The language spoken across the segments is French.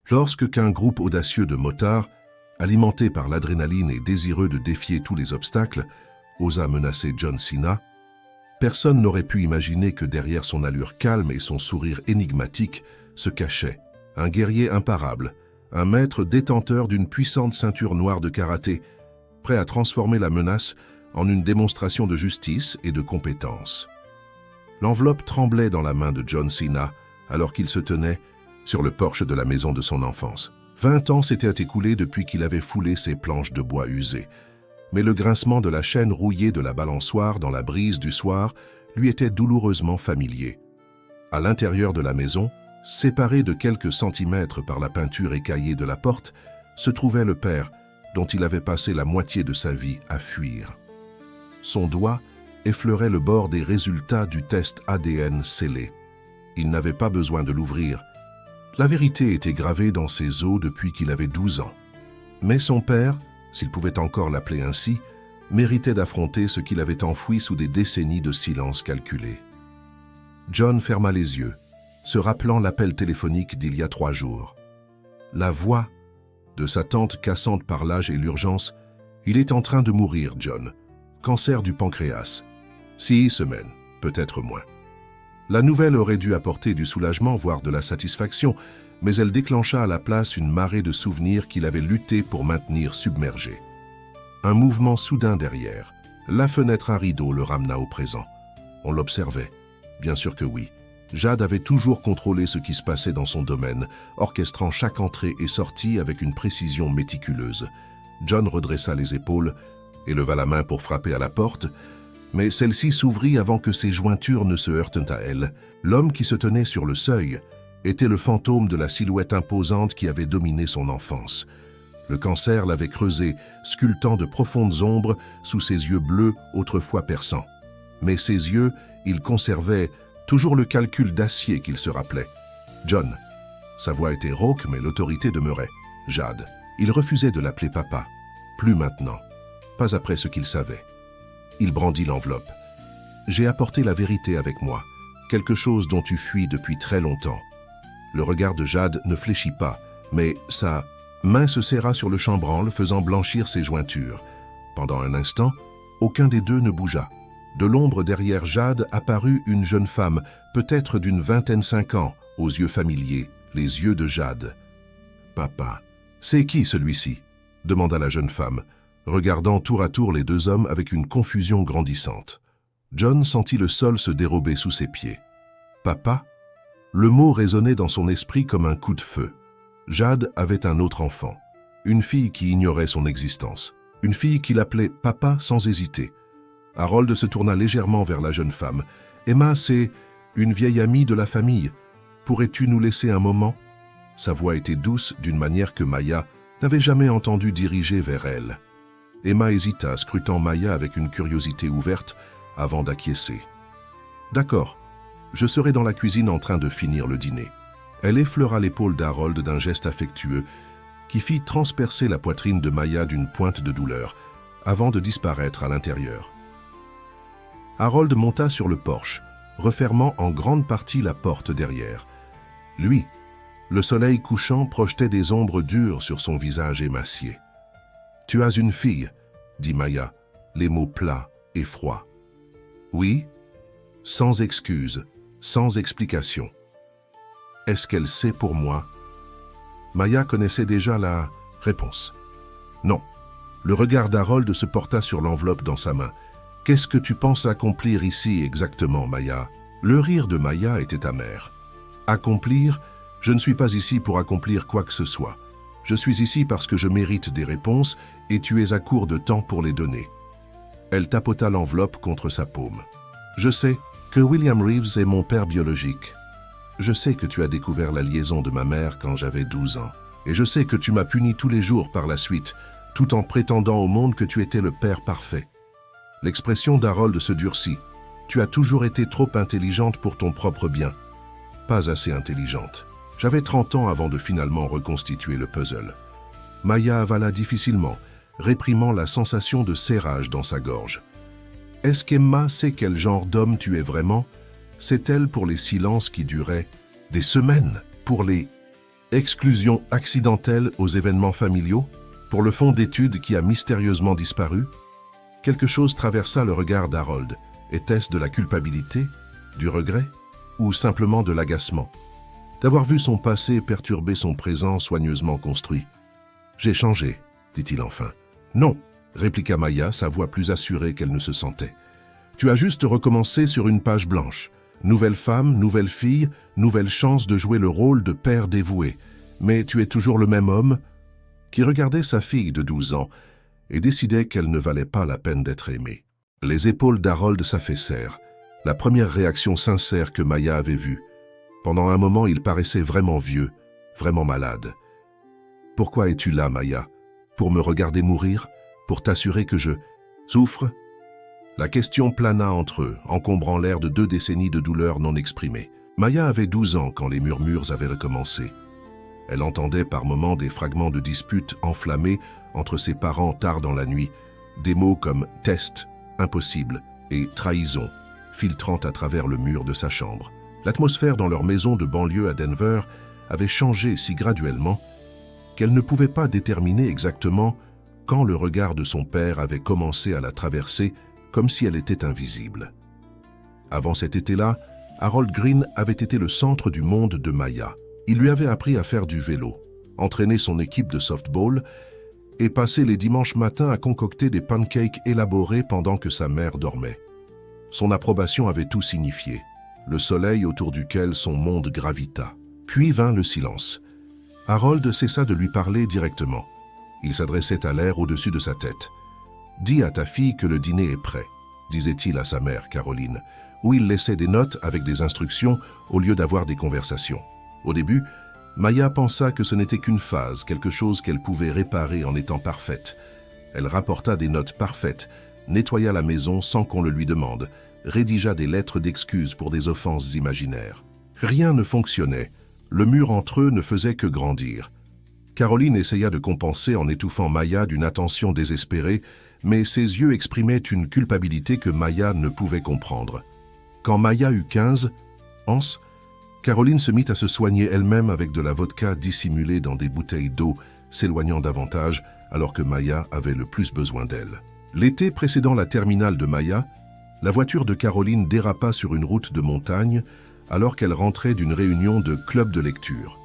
Lorsque qu'un groupe audacieux de motards, alimenté par l'adrénaline et désireux de défier tous les obstacles, osa menacer John Cena, personne n'aurait pu imaginer que derrière son allure calme et son sourire énigmatique se cachait un guerrier imparable, un maître détenteur d'une puissante ceinture noire de karaté, prêt à transformer la menace en une démonstration de justice et de compétence. L'enveloppe tremblait dans la main de John Cena alors qu'il se tenait sur le porche de la maison de son enfance. 20 ans s'étaient écoulés depuis qu'il avait foulé ses planches de bois usées, mais le grincement de la chaîne rouillée de la balançoire dans la brise du soir lui était douloureusement familier. À l'intérieur de la maison, séparé de quelques centimètres par la peinture écaillée de la porte, se trouvait le père dont il avait passé la moitié de sa vie à fuir. Son doigt effleurait le bord des résultats du test ADN scellé. Il n'avait pas besoin de l'ouvrir. La vérité était gravée dans ses os depuis qu'il avait 12 ans. Mais son père, s'il pouvait encore l'appeler ainsi, méritait d'affronter ce qu'il avait enfoui sous des décennies de silence calculé. John ferma les yeux, se rappelant l'appel téléphonique d'il y a 3 jours. La voix de sa tante cassante par l'âge et l'urgence. Il est en train de mourir, John. Cancer du pancréas. 6 semaines, peut-être moins. La nouvelle aurait dû apporter du soulagement, voire de la satisfaction, mais elle déclencha à la place une marée de souvenirs qu'il avait lutté pour maintenir submergés. Un mouvement soudain derrière. La fenêtre à rideau le ramena au présent. On l'observait. Bien sûr que oui. Jade avait toujours contrôlé ce qui se passait dans son domaine, orchestrant chaque entrée et sortie avec une précision méticuleuse. John redressa les épaules et leva la main pour frapper à la porte, mais celle-ci s'ouvrit avant que ses jointures ne se heurtent à elle. L'homme qui se tenait sur le seuil était le fantôme de la silhouette imposante qui avait dominé son enfance. Le cancer l'avait creusé, sculptant de profondes ombres sous ses yeux bleus autrefois perçants. Mais ses yeux, il conservait toujours le calcul d'acier qu'il se rappelait. John. Sa voix était rauque, mais l'autorité demeurait. Jade. Il refusait de l'appeler papa. Plus maintenant. Pas après ce qu'il savait. Il brandit l'enveloppe. J'ai apporté la vérité avec moi. Quelque chose dont tu fuis depuis très longtemps. Le regard de Jade ne fléchit pas, mais sa main se serra sur le chambranle, faisant blanchir ses jointures. Pendant un instant, aucun des deux ne bougea. De l'ombre derrière Jade apparut une jeune femme, peut-être d'une 25 ans, aux yeux familiers, les yeux de Jade. « Papa, c'est qui celui-ci » demanda la jeune femme, regardant tour à tour les deux hommes avec une confusion grandissante. John sentit le sol se dérober sous ses pieds. « Papa » Le mot résonnait dans son esprit comme un coup de feu. Jade avait un autre enfant, une fille qui ignorait son existence, une fille qu'il appelait « papa » sans hésiter. Harold se tourna légèrement vers la jeune femme. « Emma, c'est une vieille amie de la famille. Pourrais-tu nous laisser un moment ?» Sa voix était douce d'une manière que Maya n'avait jamais entendu diriger vers elle. Emma hésita, scrutant Maya avec une curiosité ouverte avant d'acquiescer. « D'accord, je serai dans la cuisine en train de finir le dîner. » Elle effleura l'épaule d'Harold d'un geste affectueux qui fit transpercer la poitrine de Maya d'une pointe de douleur avant de disparaître à l'intérieur. Harold monta sur le porche, refermant en grande partie la porte derrière. Lui, le soleil couchant projetait des ombres dures sur son visage émacié. « Tu as une fille » dit Maya, les mots plats et froids. « Oui » sans excuse, sans explication. « Est-ce qu'elle sait pour moi » Maya connaissait déjà la réponse. « Non » Le regard d'Harold se porta sur l'enveloppe dans sa main. « Qu'est-ce que tu penses accomplir ici exactement, Maya » Le rire de Maya était amer. « Accomplir ? Je ne suis pas ici pour accomplir quoi que ce soit. Je suis ici parce que je mérite des réponses et tu es à court de temps pour les donner. » Elle tapota l'enveloppe contre sa paume. « Je sais que William Reeves est mon père biologique. Je sais que tu as découvert la liaison de ma mère quand j'avais 12 ans. Et je sais que tu m'as puni tous les jours par la suite, tout en prétendant au monde que tu étais le père parfait. » L'expression d'Harold se durcit. « Tu as toujours été trop intelligente pour ton propre bien. » Pas assez intelligente. J'avais 30 ans avant de finalement reconstituer le puzzle. Maya avala difficilement, réprimant la sensation de serrage dans sa gorge. « Est-ce qu'Emma sait quel genre d'homme tu es vraiment ? C'est elle pour les silences qui duraient des semaines, pour les Exclusion accidentelle aux événements familiaux? Pour le fonds d'études qui a mystérieusement disparu? Quelque chose traversa le regard d'Harold. Était-ce de la culpabilité, du regret ou simplement de l'agacement d'avoir vu son passé perturber son présent soigneusement construit? « J'ai changé », dit-il enfin. « Non », répliqua Maya, sa voix plus assurée qu'elle ne se sentait. « Tu as juste recommencé sur une page blanche. Nouvelle femme, nouvelle fille, nouvelle chance de jouer le rôle de père dévoué. Mais tu es toujours le même homme ?» qui regardait sa fille de 12 ans et décidait qu'elle ne valait pas la peine d'être aimée. Les épaules d'Harold s'affaissèrent, la première réaction sincère que Maya avait vue. Pendant un moment, il paraissait vraiment vieux, vraiment malade. « Pourquoi es-tu là, Maya? Pour me regarder mourir? Pour t'assurer que je souffre ?» La question plana entre eux, encombrant l'air de 2 décennies de douleur non exprimée. Maya avait 12 ans quand les murmures avaient recommencé. Elle entendait par moments des fragments de disputes enflammées entre ses parents tard dans la nuit, des mots comme « test »,« impossible » et « trahison » filtrant à travers le mur de sa chambre. L'atmosphère dans leur maison de banlieue à Denver avait changé si graduellement qu'elle ne pouvait pas déterminer exactement quand le regard de son père avait commencé à la traverser comme si elle était invisible. Avant cet été-là, Harold Green avait été le centre du monde de Maya. Il lui avait appris à faire du vélo, entraîner son équipe de softball et passer les dimanches matins à concocter des pancakes élaborés pendant que sa mère dormait. Son approbation avait tout signifié, le soleil autour duquel son monde gravita. Puis vint le silence. Harold cessa de lui parler directement. Il s'adressait à l'air au-dessus de sa tête. « Dis à ta fille que le dîner est prêt », disait-il à sa mère, Caroline, où il laissait des notes avec des instructions au lieu d'avoir des conversations. Au début, Maya pensa que ce n'était qu'une phase, quelque chose qu'elle pouvait réparer en étant parfaite. Elle rapporta des notes parfaites, nettoya la maison sans qu'on le lui demande, rédigea des lettres d'excuses pour des offenses imaginaires. Rien ne fonctionnait. Le mur entre eux ne faisait que grandir. Caroline essaya de compenser en étouffant Maya d'une attention désespérée, mais ses yeux exprimaient une culpabilité que Maya ne pouvait comprendre. Quand Maya eut 15 ans, Caroline se mit à se soigner elle-même avec de la vodka dissimulée dans des bouteilles d'eau, s'éloignant davantage alors que Maya avait le plus besoin d'elle. L'été précédant la terminale de Maya, la voiture de Caroline dérapa sur une route de montagne alors qu'elle rentrait d'une réunion de club de lecture.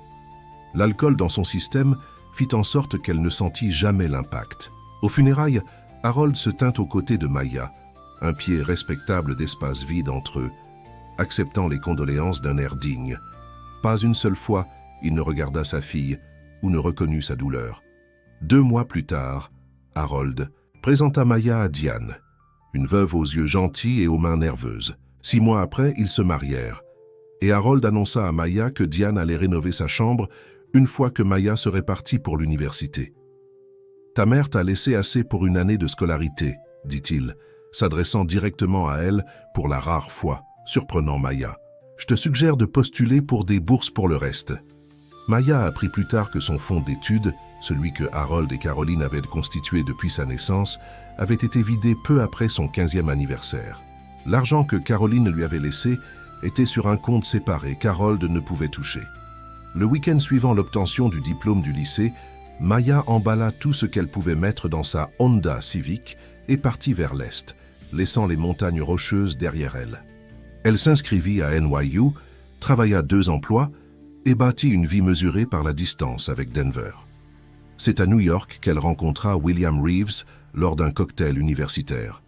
L'alcool dans son système fit en sorte qu'elle ne sentit jamais l'impact. Aux funérailles, Harold se tint aux côtés de Maya, un pied respectable d'espace vide entre eux, acceptant les condoléances d'un air digne. Pas une seule fois, il ne regarda sa fille ou ne reconnut sa douleur. 2 mois plus tard, Harold présenta Maya à Diane, une veuve aux yeux gentils et aux mains nerveuses. 6 mois après, ils se marièrent, et Harold annonça à Maya que Diane allait rénover sa chambre une fois que Maya serait partie pour l'université. « Ta mère t'a laissé assez pour une année de scolarité », dit-il, s'adressant directement à elle pour la rare fois, surprenant Maya. « Je te suggère de postuler pour des bourses pour le reste. » Maya apprit plus tard que son fonds d'études, celui que Harold et Caroline avaient constitué depuis sa naissance, avait été vidé peu après son 15e anniversaire. L'argent que Caroline lui avait laissé était sur un compte séparé qu'Harold ne pouvait toucher. Le week-end suivant l'obtention du diplôme du lycée, Maya emballa tout ce qu'elle pouvait mettre dans sa Honda Civic et partit vers l'est, laissant les montagnes rocheuses derrière elle. Elle s'inscrivit à NYU, travailla 2 emplois et bâtit une vie mesurée par la distance avec Denver. C'est à New York qu'elle rencontra William Reeves lors d'un cocktail universitaire.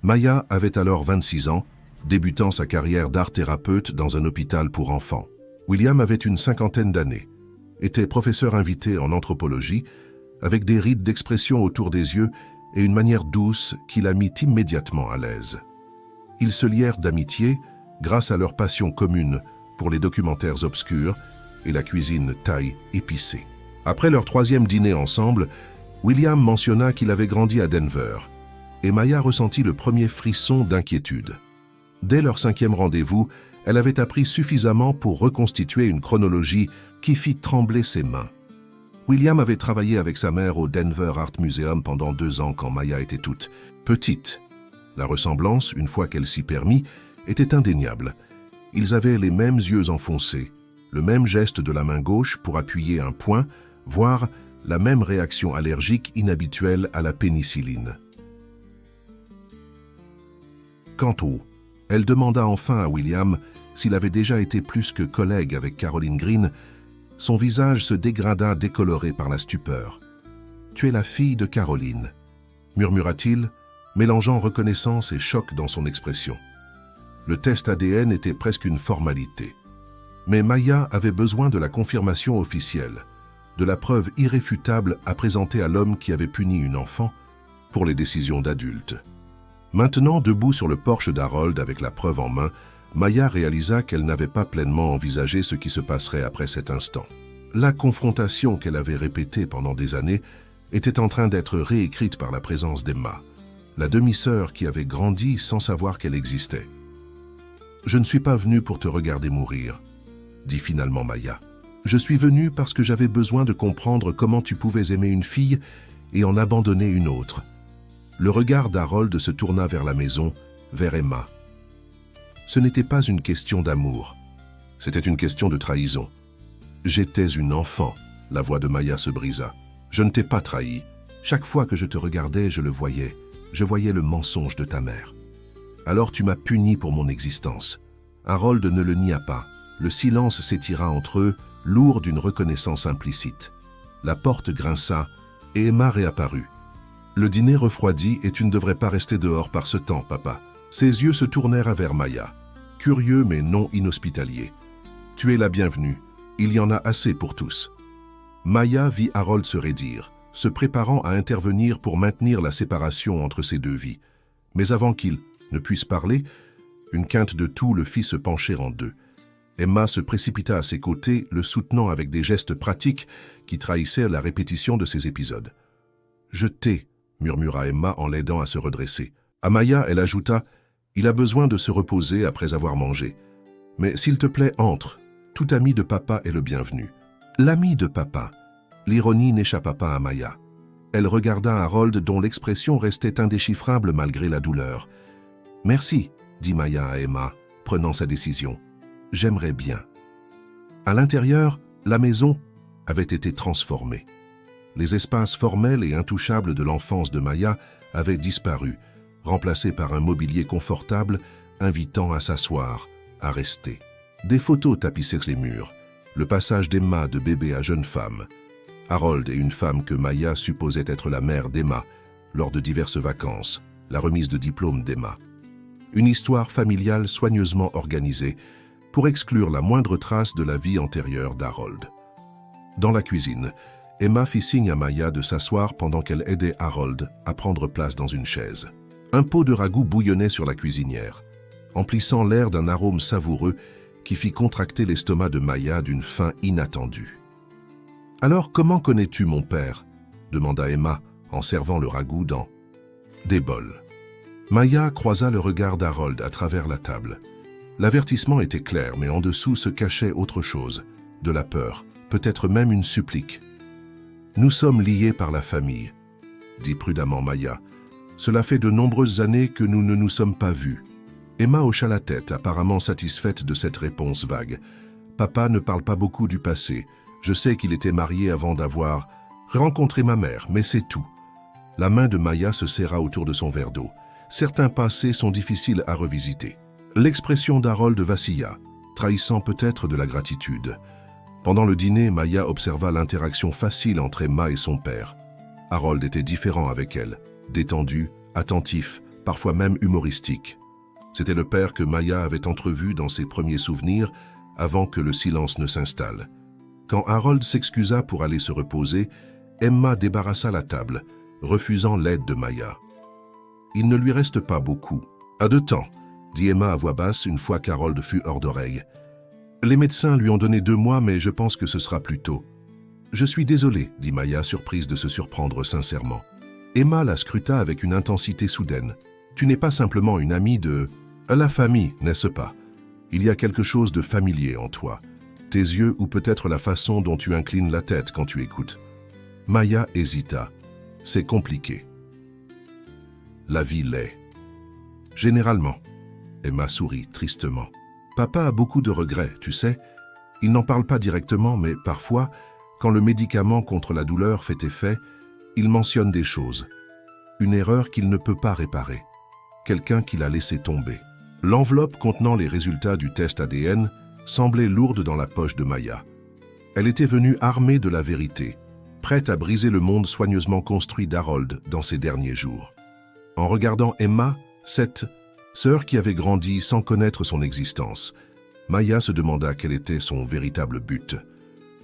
Maya avait alors 26 ans, débutant sa carrière d'art-thérapeute dans un hôpital pour enfants. William avait une 50aine d'années, était professeur invité en anthropologie, avec des rides d'expression autour des yeux et une manière douce qui la mit immédiatement à l'aise. Ils se lièrent d'amitié grâce à leur passion commune pour les documentaires obscurs et la cuisine thaï épicée. Après leur 3e dîner ensemble, William mentionna qu'il avait grandi à Denver, et Maya ressentit le premier frisson d'inquiétude. Dès leur 5e rendez-vous, elle avait appris suffisamment pour reconstituer une chronologie qui fit trembler ses mains. William avait travaillé avec sa mère au Denver Art Museum pendant 2 ans quand Maya était toute petite. La ressemblance, une fois qu'elle s'y permit, était indéniable. Ils avaient les mêmes yeux enfoncés, le même geste de la main gauche pour appuyer un poing, voire la même réaction allergique inhabituelle à la pénicilline. Quant au, elle demanda enfin à William s'il avait déjà été plus que collègue avec Caroline Green. Son visage se dégrada décoloré par la stupeur. « Tu es la fille de Caroline », murmura-t-il, mélangeant reconnaissance et choc dans son expression. Le test ADN était presque une formalité. Mais Maya avait besoin de la confirmation officielle, de la preuve irréfutable à présenter à l'homme qui avait puni une enfant pour les décisions d'adultes. Maintenant, debout sur le porche d'Harold avec la preuve en main, Maya réalisa qu'elle n'avait pas pleinement envisagé ce qui se passerait après cet instant. La confrontation qu'elle avait répétée pendant des années était en train d'être réécrite par la présence d'Emma, la demi-sœur qui avait grandi sans savoir qu'elle existait. « Je ne suis pas venue pour te regarder mourir », dit finalement Maya. « Je suis venue parce que j'avais besoin de comprendre comment tu pouvais aimer une fille et en abandonner une autre. » Le regard d'Harold se tourna vers la maison, vers Emma. Ce n'était pas une question d'amour, c'était une question de trahison. « J'étais une enfant », la voix de Maya se brisa. « Je ne t'ai pas trahi. Chaque fois que je te regardais, je le voyais. Je voyais le mensonge de ta mère. Alors tu m'as puni pour mon existence. » Harold ne le nia pas. Le silence s'étira entre eux, lourd d'une reconnaissance implicite. La porte grinça et Emma réapparut. « Le dîner refroidit et tu ne devrais pas rester dehors par ce temps, papa. » Ses yeux se tournèrent vers Maya, curieux mais non inhospitaliers. « Tu es la bienvenue. Il y en a assez pour tous. » Maya vit Harold se raidir, se préparant à intervenir pour maintenir la séparation entre ces deux vies. Mais avant qu'il ne puisse parler, une quinte de toux le fit se pencher en deux. Emma se précipita à ses côtés, le soutenant avec des gestes pratiques qui trahissaient la répétition de ces épisodes. « Je t'ai », murmura Emma en l'aidant à se redresser. À Maya, elle ajouta « Il a besoin de se reposer après avoir mangé. Mais s'il te plaît, entre. Tout ami de papa est le bienvenu. » L'ami de papa. L'ironie n'échappa pas à Maya. Elle regarda Harold dont l'expression restait indéchiffrable malgré la douleur. « Merci », dit Maya à Emma, prenant sa décision. « J'aimerais bien. » À l'intérieur, la maison avait été transformée. Les espaces formels et intouchables de l'enfance de Maya avaient disparu, remplacés par un mobilier confortable, invitant à s'asseoir, à rester. Des photos tapissaient les murs, le passage d'Emma de bébé à jeune femme, Harold et une femme que Maya supposait être la mère d'Emma lors de diverses vacances, la remise de diplôme d'Emma. Une histoire familiale soigneusement organisée pour exclure la moindre trace de la vie antérieure d'Harold. Dans la cuisine, Emma fit signe à Maya de s'asseoir pendant qu'elle aidait Harold à prendre place dans une chaise. Un pot de ragoût bouillonnait sur la cuisinière, emplissant l'air d'un arôme savoureux qui fit contracter l'estomac de Maya d'une faim inattendue. « Alors, comment connais-tu mon père ?» demanda Emma en servant le ragoût dans des bols. Maya croisa le regard d'Harold à travers la table. L'avertissement était clair, mais en dessous se cachait autre chose, de la peur, peut-être même une supplique. « Nous sommes liés par la famille, » dit prudemment Maya. « Cela fait de nombreuses années que nous ne nous sommes pas vus. » Emma hocha la tête, apparemment satisfaite de cette réponse vague. « Papa ne parle pas beaucoup du passé. Je sais qu'il était marié avant d'avoir rencontré ma mère, mais c'est tout. » La main de Maya se serra autour de son verre d'eau. Certains passés sont difficiles à revisiter. L'expression d'Harold vacilla, trahissant peut-être de la gratitude. Pendant le dîner, Maya observa l'interaction facile entre Emma et son père. Harold était différent avec elle, détendu, attentif, parfois même humoristique. C'était le père que Maya avait entrevu dans ses premiers souvenirs avant que le silence ne s'installe. Quand Harold s'excusa pour aller se reposer, Emma débarrassa la table, refusant l'aide de Maya. « Il ne lui reste pas beaucoup. À deux temps, » dit Emma à voix basse une fois qu'Harold fut hors d'oreille. « Les médecins lui ont donné 2 mois, mais je pense que ce sera plus tôt. »« Je suis désolée, » dit Maya, surprise de se surprendre sincèrement. Emma la scruta avec une intensité soudaine. « Tu n'es pas simplement une amie de la famille, n'est-ce pas? Il y a quelque chose de familier en toi. Tes yeux ou peut-être la façon dont tu inclines la tête quand tu écoutes. » Maya hésita. « C'est compliqué. » La vie l'est. Généralement. Emma sourit tristement. Papa a beaucoup de regrets, tu sais. Ils n'en parlent pas directement, mais parfois, quand le médicament contre la douleur fait effet, ils mentionnent des choses. Une erreur qu'il ne peut pas réparer. Quelqu'un qui l'a laissé tomber. L'enveloppe contenant les résultats du test ADN semblait lourde dans la poche de Maya. Elle était venue armée de la vérité, prête à briser le monde soigneusement construit d'Harold dans ses derniers jours. En regardant Emma, cette sœur qui avait grandi sans connaître son existence, Maya se demanda quel était son véritable but.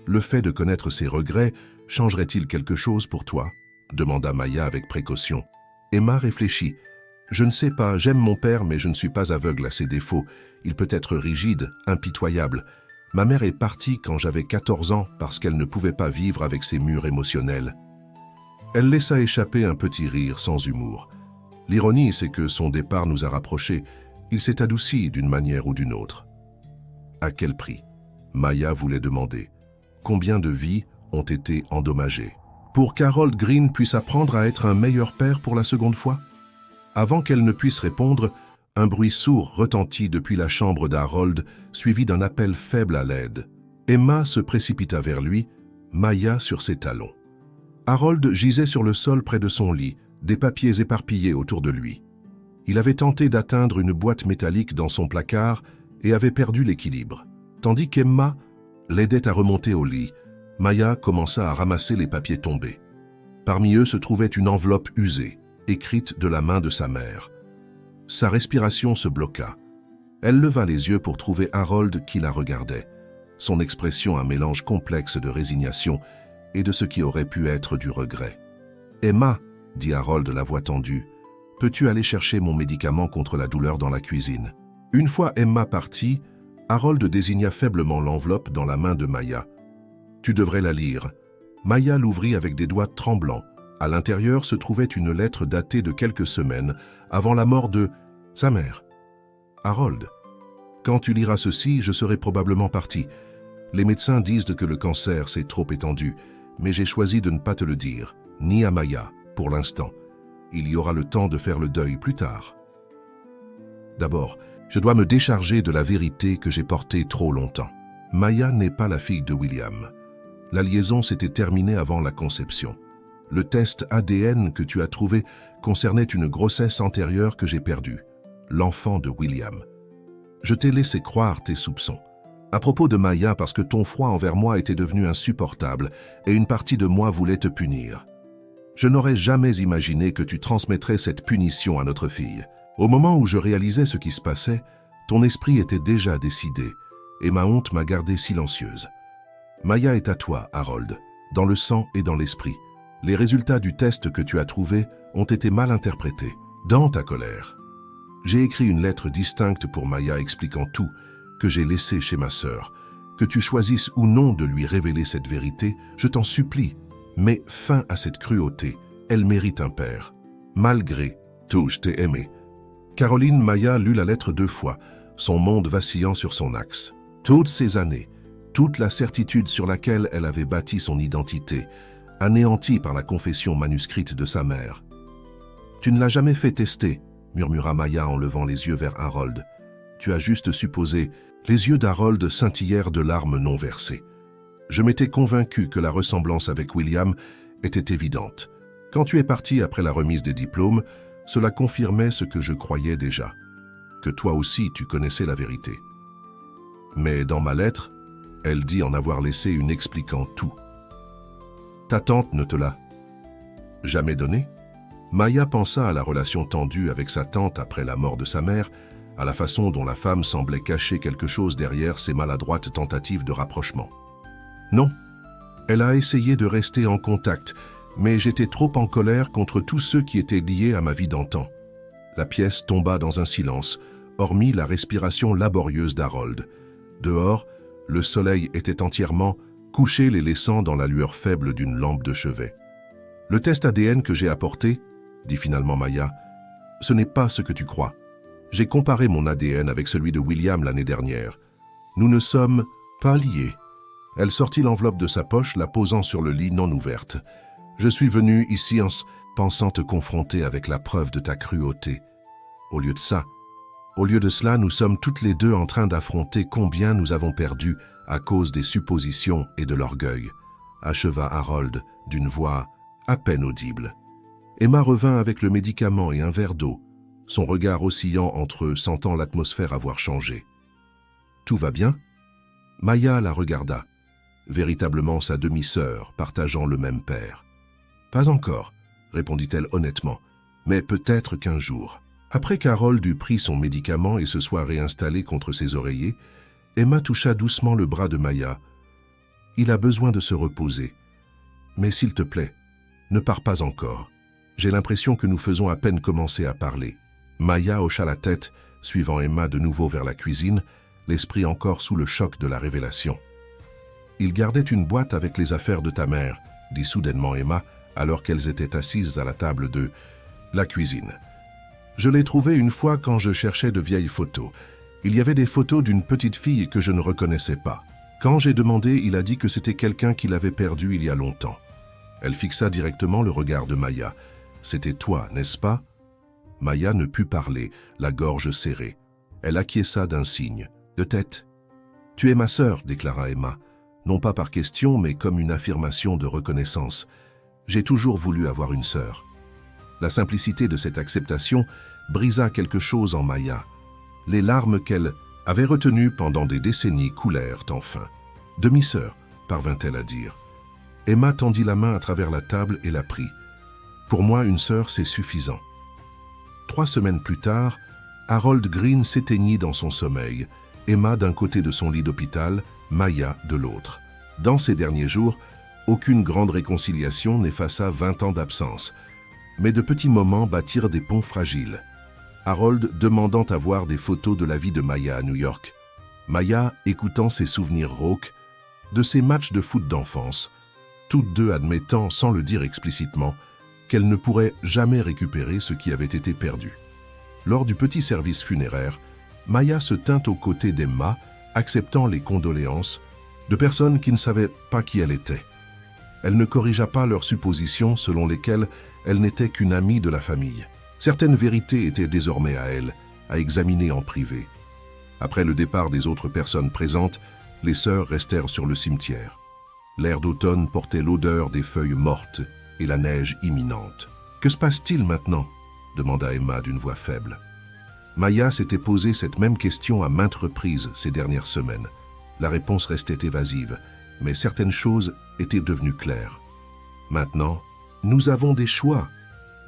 Le fait de connaître ses regrets changerait-il quelque chose pour toi? Demanda Maya avec précaution. Emma réfléchit. Je ne sais pas, j'aime mon père, mais je ne suis pas aveugle à ses défauts. Il peut être rigide, impitoyable. Ma mère est partie quand j'avais 14 ans parce qu'elle ne pouvait pas vivre avec ses murs émotionnels. Elle laissa échapper un petit rire sans humour. L'ironie, c'est que son départ nous a rapprochés. Il s'est adouci d'une manière ou d'une autre. À quel prix? Maya voulait demander. Combien de vies ont été endommagées? Pour qu'Harold Green puisse apprendre à être un meilleur père pour la seconde fois? Avant qu'elle ne puisse répondre, un bruit sourd retentit depuis la chambre d'Harold, suivi d'un appel faible à l'aide. Emma se précipita vers lui, Maya sur ses talons. Harold gisait sur le sol près de son lit, des papiers éparpillés autour de lui. Il avait tenté d'atteindre une boîte métallique dans son placard et avait perdu l'équilibre. Tandis qu'Emma l'aidait à remonter au lit, Maya commença à ramasser les papiers tombés. Parmi eux se trouvait une enveloppe usée, écrite de la main de sa mère. Sa respiration se bloqua. Elle leva les yeux pour trouver Harold qui la regardait. Son expression un mélange complexe de résignation et de ce qui aurait pu être du regret. « Emma, dit Harold la voix tendue, peux-tu aller chercher mon médicament contre la douleur dans la cuisine ?» Une fois Emma partie, Harold désigna faiblement l'enveloppe dans la main de Maya. « Tu devrais la lire. » Maya l'ouvrit avec des doigts tremblants. À l'intérieur se trouvait une lettre datée de quelques semaines avant la mort de sa mère. « Harold, quand tu liras ceci, je serai probablement parti. Les médecins disent que le cancer s'est trop étendu, mais j'ai choisi de ne pas te le dire, ni à Maya, pour l'instant. Il y aura le temps de faire le deuil plus tard. D'abord, je dois me décharger de la vérité que j'ai portée trop longtemps. Maya n'est pas la fille de William. La liaison s'était terminée avant la conception. Le test ADN que tu as trouvé concernait une grossesse antérieure que j'ai perdue, l'enfant de William. Je t'ai laissé croire tes soupçons. À propos de Maya, parce que ton froid envers moi était devenu insupportable et une partie de moi voulait te punir. Je n'aurais jamais imaginé que tu transmettrais cette punition à notre fille. Au moment où je réalisais ce qui se passait, ton esprit était déjà décidé et ma honte m'a gardée silencieuse. Maya est à toi, Harold, dans le sang et dans l'esprit. Les résultats du test que tu as trouvé ont été mal interprétés. Dans ta colère, j'ai écrit une lettre distincte pour Maya expliquant tout, que j'ai laissé chez ma sœur. Que tu choisisses ou non de lui révéler cette vérité, je t'en supplie. Mets fin à cette cruauté. Elle mérite un père. Malgré tout, je t'ai aimé. Caroline Maya lut la lettre 2 fois, son monde vacillant sur son axe. Toutes ces années, toute la certitude sur laquelle elle avait bâti son identité, anéantie par la confession manuscrite de sa mère. « Tu ne l'as jamais fait tester », murmura Maya en levant les yeux vers Harold. « Tu as juste supposé. » Les yeux d'Harold scintillèrent de larmes non versées. Je m'étais convaincu que la ressemblance avec William était évidente. Quand tu es parti après la remise des diplômes, cela confirmait ce que je croyais déjà, que toi aussi tu connaissais la vérité. Mais dans ma lettre, elle dit en avoir laissé une expliquant tout. Ta tante ne te l'a jamais donné? Maya pensa à la relation tendue avec sa tante après la mort de sa mère, à la façon dont la femme semblait cacher quelque chose derrière ses maladroites tentatives de rapprochement. Non, elle a essayé de rester en contact, mais j'étais trop en colère contre tous ceux qui étaient liés à ma vie d'antan. La pièce tomba dans un silence, hormis la respiration laborieuse d'Harold. Dehors, le soleil était entièrement couché, les laissant dans la lueur faible d'une lampe de chevet. « Le test ADN que j'ai apporté, dit finalement Maya, ce n'est pas ce que tu crois. J'ai comparé mon ADN avec celui de William l'année dernière. Nous ne sommes pas liés. » Elle sortit l'enveloppe de sa poche, la posant sur le lit non ouverte. « Je suis venu ici en pensant te confronter avec la preuve de ta cruauté. Au lieu de cela, nous sommes toutes les deux en train d'affronter combien nous avons perdu à cause des suppositions et de l'orgueil, acheva Harold d'une voix à peine audible. Emma revint avec le médicament et un verre d'eau, son regard oscillant entre eux, sentant l'atmosphère avoir changé. « Tout va bien ?» Maya la regarda, véritablement sa demi-sœur, partageant le même père. « Pas encore, » répondit-elle honnêtement, « mais peut-être qu'un jour. » Après qu'Harold eut pris son médicament et se soit réinstallé contre ses oreillers, Emma toucha doucement le bras de Maya. « Il a besoin de se reposer. Mais s'il te plaît, ne pars pas encore. J'ai l'impression que nous faisons à peine commencer à parler. » Maya hocha la tête, suivant Emma de nouveau vers la cuisine, l'esprit encore sous le choc de la révélation. « Il gardait une boîte avec les affaires de ta mère, » dit soudainement Emma, alors qu'elles étaient assises à la table de la cuisine. « Je l'ai trouvée une fois quand je cherchais de vieilles photos. Il y avait des photos d'une petite fille que je ne reconnaissais pas. Quand j'ai demandé, il a dit que c'était quelqu'un qu'il avait perdu il y a longtemps. » Elle fixa directement le regard de Maya. « C'était toi, n'est-ce pas ?» Maya ne put parler, la gorge serrée. Elle acquiesça d'un signe, de tête. « Tu es ma sœur, » déclara Emma, non pas par question, mais comme une affirmation de reconnaissance. « J'ai toujours voulu avoir une sœur. » La simplicité de cette acceptation brisa quelque chose en Maya. Les larmes qu'elle avait retenues pendant des décennies coulèrent enfin. « Demi-sœur », parvint-elle à dire. Emma tendit la main à travers la table et la prit. « Pour moi, une sœur, c'est suffisant. » 3 semaines plus tard, Harold Green s'éteignit dans son sommeil, Emma d'un côté de son lit d'hôpital, Maya de l'autre. Dans ces derniers jours, aucune grande réconciliation n'effaça 20 ans d'absence, mais de petits moments bâtirent des ponts fragiles. Harold demandant à voir des photos de la vie de Maya à New York, Maya écoutant ses souvenirs rauques, de ses matchs de foot d'enfance, toutes deux admettant, sans le dire explicitement, qu'elle ne pourrait jamais récupérer ce qui avait été perdu. Lors du petit service funéraire, Maya se tint aux côtés d'Emma, acceptant les condoléances de personnes qui ne savaient pas qui elle était. Elle ne corrigea pas leurs suppositions selon lesquelles elle n'était qu'une amie de la famille. Certaines vérités étaient désormais à elle, à examiner en privé. Après le départ des autres personnes présentes, les sœurs restèrent sur le cimetière. L'air d'automne portait l'odeur des feuilles mortes et la neige imminente. « Que se passe-t-il maintenant ?» demanda Emma d'une voix faible. Maya s'était posé cette même question à maintes reprises ces dernières semaines. La réponse restait évasive, mais certaines choses étaient devenues claires. « Maintenant, nous avons des choix, »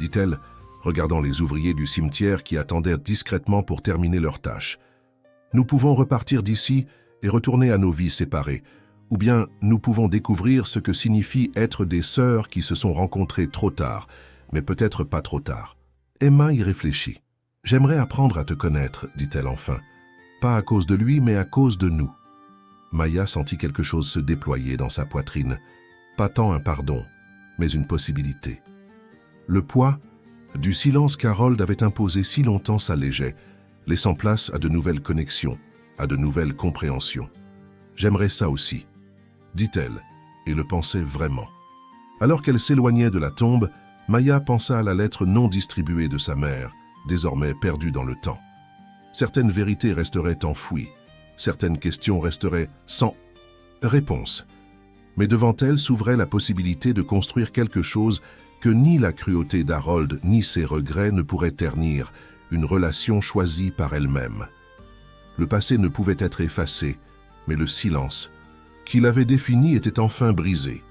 dit-elle, regardant les ouvriers du cimetière qui attendaient discrètement pour terminer leur tâche. « Nous pouvons repartir d'ici et retourner à nos vies séparées, ou bien nous pouvons découvrir ce que signifie être des sœurs qui se sont rencontrées trop tard, mais peut-être pas trop tard. » Emma y réfléchit. « J'aimerais apprendre à te connaître, » dit-elle enfin. « Pas à cause de lui, mais à cause de nous. » Maya sentit quelque chose se déployer dans sa poitrine. Pas tant un pardon, mais une possibilité. Le poids du silence qu'Harold avait imposé si longtemps s'allégeait, laissant place à de nouvelles connexions, à de nouvelles compréhensions. « J'aimerais ça aussi, » dit-elle, et le pensait vraiment. Alors qu'elle s'éloignait de la tombe, Maya pensa à la lettre non distribuée de sa mère, désormais perdue dans le temps. Certaines vérités resteraient enfouies, certaines questions resteraient sans réponse. Mais devant elle s'ouvrait la possibilité de construire quelque chose que ni la cruauté d'Harold ni ses regrets ne pourraient ternir, une relation choisie par elle-même. Le passé ne pouvait être effacé, mais le silence qui l'avait défini était enfin brisé.